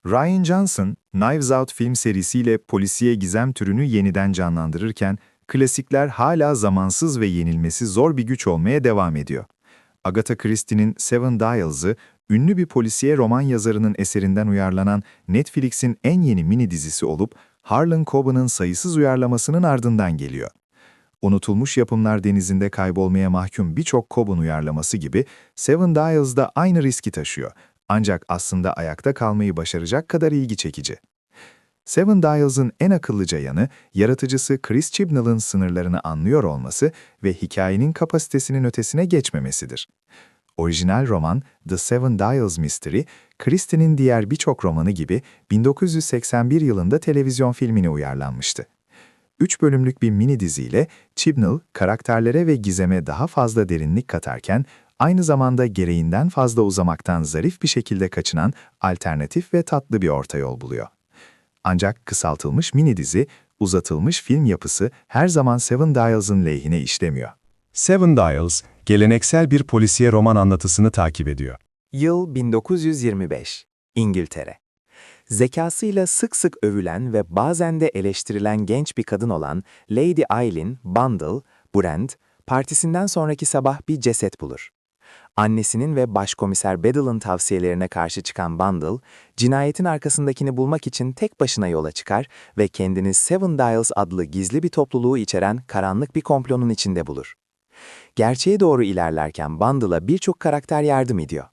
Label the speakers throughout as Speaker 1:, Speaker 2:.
Speaker 1: Rian Johnson, Knives Out film serisiyle polisiye gizem türünü yeniden canlandırırken, klasikler hala zamansız ve yenilmesi zor bir güç olmaya devam ediyor. Agatha Christie'nin Seven Dials'ı, ünlü bir polisiye roman yazarının eserinden uyarlanan Netflix'in en yeni mini dizisi olup, Harlan Coben'ın sayısız uyarlamasının ardından geliyor. Unutulmuş yapımlar denizinde kaybolmaya mahkum birçok Coben uyarlaması gibi Seven Dials da aynı riski taşıyor. Ancak aslında ayakta kalmayı başaracak kadar ilgi çekici. Seven Dials'ın en akıllıca yanı, yaratıcısı Chris Chibnall'ın sınırlarını anlıyor olması ve hikayenin kapasitesinin ötesine geçmemesidir. Orijinal roman The Seven Dials Mystery, Christie'nin diğer birçok romanı gibi 1981 yılında televizyon filmine uyarlanmıştı. 3 bölümlük bir mini diziyle Chibnall, karakterlere ve gizeme daha fazla derinlik katarken, aynı zamanda gereğinden fazla uzamaktan zarif bir şekilde kaçınan alternatif ve tatlı bir orta yol buluyor. Ancak kısaltılmış mini dizi, uzatılmış film yapısı her zaman Seven Dials'ın lehine işlemiyor.
Speaker 2: Seven Dials, geleneksel bir polisiye roman anlatısını takip ediyor.
Speaker 3: Yıl 1925, İngiltere. Zekasıyla sık sık övülen ve bazen de eleştirilen genç bir kadın olan Lady Eileen Bundle, Brent, partisinden sonraki sabah bir ceset bulur. Annesinin ve Başkomiser Bedell'ın tavsiyelerine karşı çıkan Bundle, cinayetin arkasındakini bulmak için tek başına yola çıkar ve kendini Seven Dials adlı gizli bir topluluğu içeren karanlık bir komplonun içinde bulur. Gerçeğe doğru ilerlerken Bundle'a birçok karakter yardım ediyor.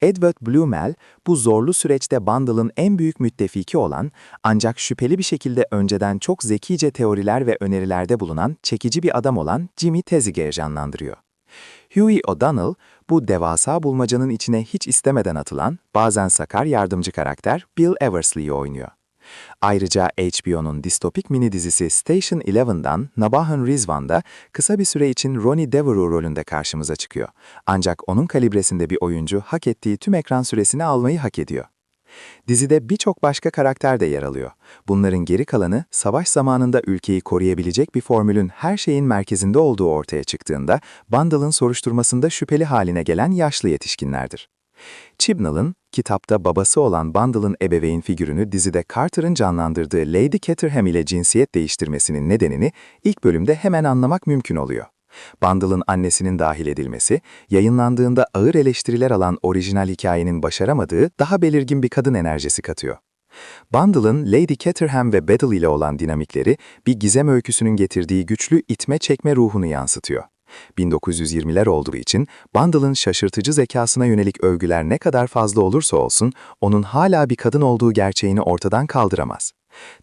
Speaker 3: Edward Blumel, bu zorlu süreçte Bundle'ın en büyük müttefiki olan, ancak şüpheli bir şekilde önceden çok zekice teoriler ve önerilerde bulunan çekici bir adam olan Jimmy Teziger'i canlandırıyor. Huey O'Donnell, bu devasa bulmacanın içine hiç istemeden atılan, bazen sakar yardımcı karakter Bill Eversleigh'i oynuyor. Ayrıca HBO'nun distopik mini dizisi Station Eleven'dan Nabahan Rizwan da kısa bir süre için Ronnie Devereux rolünde karşımıza çıkıyor. Ancak onun kalibresinde bir oyuncu hak ettiği tüm ekran süresini almayı hak ediyor. Dizide birçok başka karakter de yer alıyor. Bunların geri kalanı, savaş zamanında ülkeyi koruyabilecek bir formülün her şeyin merkezinde olduğu ortaya çıktığında, Bundle'ın soruşturmasında şüpheli haline gelen yaşlı yetişkinlerdir. Chibnall'ın, kitapta babası olan Bundle'ın ebeveyn figürünü dizide Carter'ın canlandırdığı Lady Caterham ile cinsiyet değiştirmesinin nedenini ilk bölümde hemen anlamak mümkün oluyor. Bundle'ın annesinin dahil edilmesi, yayınlandığında ağır eleştiriler alan orijinal hikayenin başaramadığı daha belirgin bir kadın enerjisi katıyor. Bundle'ın Lady Caterham ve Bedell ile olan dinamikleri bir gizem öyküsünün getirdiği güçlü itme-çekme ruhunu yansıtıyor. 1920'ler olduğu için Bundle'ın şaşırtıcı zekasına yönelik övgüler ne kadar fazla olursa olsun, onun hala bir kadın olduğu gerçeğini ortadan kaldıramaz.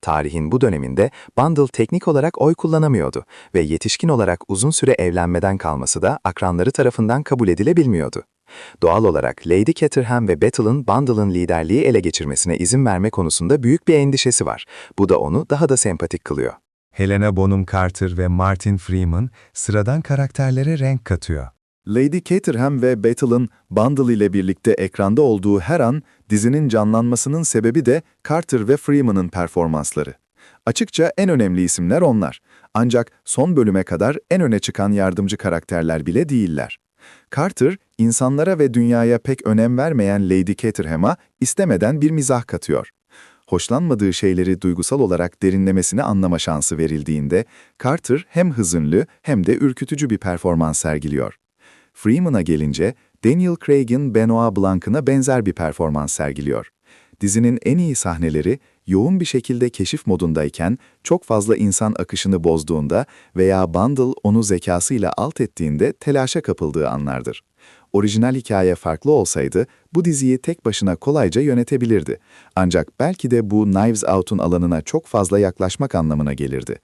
Speaker 3: Tarihin bu döneminde Bundle teknik olarak oy kullanamıyordu ve yetişkin olarak uzun süre evlenmeden kalması da akranları tarafından kabul edilebilmiyordu. Doğal olarak Lady Caterham ve Bethel'ın Bundle'ın liderliği ele geçirmesine izin verme konusunda büyük bir endişesi var. Bu da onu daha da sempatik kılıyor.
Speaker 2: Helena Bonham Carter ve Martin Freeman sıradan karakterlere renk katıyor.
Speaker 1: Lady Caterham ve Bethel'ın Bundle ile birlikte ekranda olduğu her an, dizinin canlanmasının sebebi de Carter ve Freeman'ın performansları. Açıkça en önemli isimler onlar. Ancak son bölüme kadar en öne çıkan yardımcı karakterler bile değiller. Carter, insanlara ve dünyaya pek önem vermeyen Lady Caterham'a istemeden bir mizah katıyor. Hoşlanmadığı şeyleri duygusal olarak derinlemesine anlama şansı verildiğinde, Carter hem hüzünlü hem de ürkütücü bir performans sergiliyor. Freeman'a gelince, Daniel Craig'in Benoit Blanc'ına benzer bir performans sergiliyor. Dizinin en iyi sahneleri, yoğun bir şekilde keşif modundayken, çok fazla insan akışını bozduğunda veya Bundle onu zekasıyla alt ettiğinde telaşa kapıldığı anlardır. Orijinal hikaye farklı olsaydı, bu diziyi tek başına kolayca yönetebilirdi. Ancak belki de bu Knives Out'un alanına çok fazla yaklaşmak anlamına gelirdi.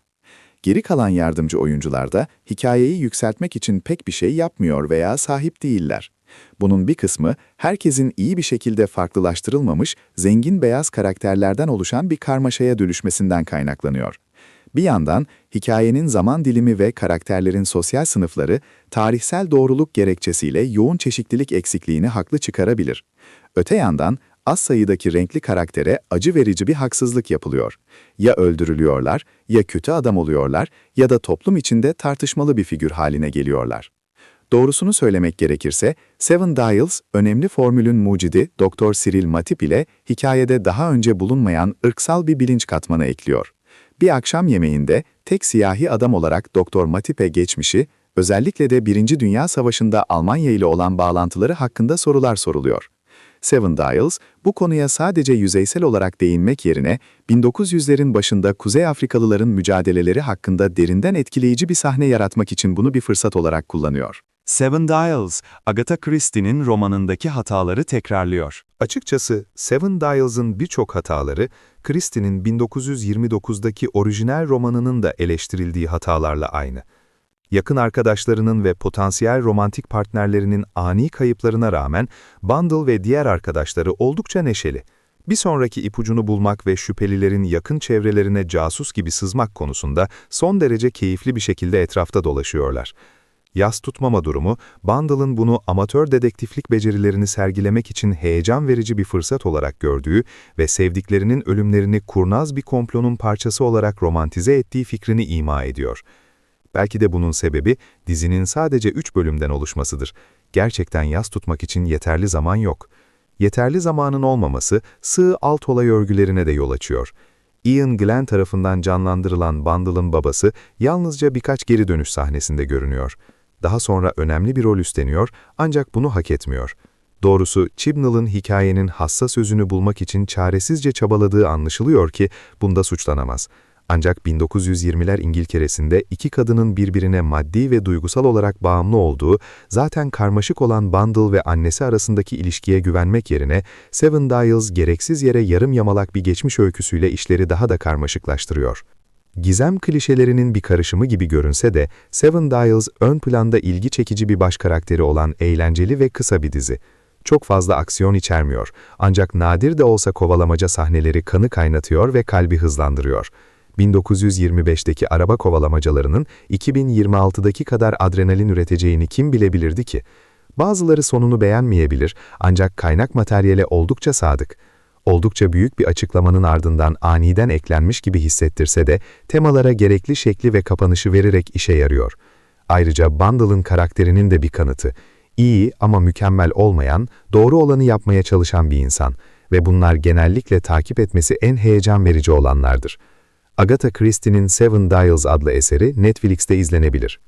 Speaker 1: Geri kalan yardımcı oyuncular da hikayeyi yükseltmek için pek bir şey yapmıyor veya sahip değiller. Bunun bir kısmı, herkesin iyi bir şekilde farklılaştırılmamış, zengin beyaz karakterlerden oluşan bir karmaşaya dönüşmesinden kaynaklanıyor. Bir yandan, hikayenin zaman dilimi ve karakterlerin sosyal sınıfları, tarihsel doğruluk gerekçesiyle yoğun çeşitlilik eksikliğini haklı çıkarabilir. Öte yandan, az sayıdaki renkli karaktere acı verici bir haksızlık yapılıyor. Ya öldürülüyorlar, ya kötü adam oluyorlar ya da toplum içinde tartışmalı bir figür haline geliyorlar. Doğrusunu söylemek gerekirse, Seven Dials, önemli formülün mucidi Dr. Cyril Matip ile hikayede daha önce bulunmayan ırksal bir bilinç katmanı ekliyor. Bir akşam yemeğinde tek siyahi adam olarak Dr. Matip'e geçmişi, özellikle de Birinci Dünya Savaşı'nda Almanya ile olan bağlantıları hakkında sorular soruluyor. Seven Dials, bu konuya sadece yüzeysel olarak değinmek yerine 1900'lerin başında Kuzey Afrikalıların mücadeleleri hakkında derinden etkileyici bir sahne yaratmak için bunu bir fırsat olarak kullanıyor.
Speaker 4: Seven Dials, Agatha Christie'nin romanındaki hataları tekrarlıyor.
Speaker 5: Açıkçası Seven Dials'ın birçok hataları, Christie'nin 1929'daki orijinal romanının da eleştirildiği hatalarla aynı. Yakın arkadaşlarının ve potansiyel romantik partnerlerinin ani kayıplarına rağmen Bundle ve diğer arkadaşları oldukça neşeli. Bir sonraki ipucunu bulmak ve şüphelilerin yakın çevrelerine casus gibi sızmak konusunda son derece keyifli bir şekilde etrafta dolaşıyorlar. Yas tutmama durumu, Bundle'ın bunu amatör dedektiflik becerilerini sergilemek için heyecan verici bir fırsat olarak gördüğü ve sevdiklerinin ölümlerini kurnaz bir komplonun parçası olarak romantize ettiği fikrini ima ediyor. Belki de bunun sebebi dizinin sadece 3 bölümden oluşmasıdır. Gerçekten yas tutmak için yeterli zaman yok. Yeterli zamanın olmaması sığ alt olay örgülerine de yol açıyor. Ian Glenn tarafından canlandırılan Bundle'ın babası yalnızca birkaç geri dönüş sahnesinde görünüyor. Daha sonra önemli bir rol üstleniyor ancak bunu hak etmiyor. Doğrusu Chibnall'ın hikayenin hassas özünü bulmak için çaresizce çabaladığı anlaşılıyor ki bunda suçlanamaz. Ancak 1920'ler İngiltere'sinde iki kadının birbirine maddi ve duygusal olarak bağımlı olduğu, zaten karmaşık olan Bundle ve annesi arasındaki ilişkiye güvenmek yerine, Seven Dials gereksiz yere yarım yamalak bir geçmiş öyküsüyle işleri daha da karmaşıklaştırıyor. Gizem klişelerinin bir karışımı gibi görünse de, Seven Dials ön planda ilgi çekici bir baş karakteri olan eğlenceli ve kısa bir dizi. Çok fazla aksiyon içermiyor, ancak nadir de olsa kovalamaca sahneleri kanı kaynatıyor ve kalbi hızlandırıyor. 1925'teki araba kovalamacalarının 2026'daki kadar adrenalin üreteceğini kim bilebilirdi ki? Bazıları sonunu beğenmeyebilir ancak kaynak materyale oldukça sadık. Oldukça büyük bir açıklamanın ardından aniden eklenmiş gibi hissettirse de temalara gerekli şekli ve kapanışı vererek işe yarıyor. Ayrıca Bundle'ın karakterinin de bir kanıtı. İyi ama mükemmel olmayan, doğru olanı yapmaya çalışan bir insan ve bunlar genellikle takip etmesi en heyecan verici olanlardır. Agatha Christie'nin Seven Dials adlı eseri Netflix'te izlenebilir.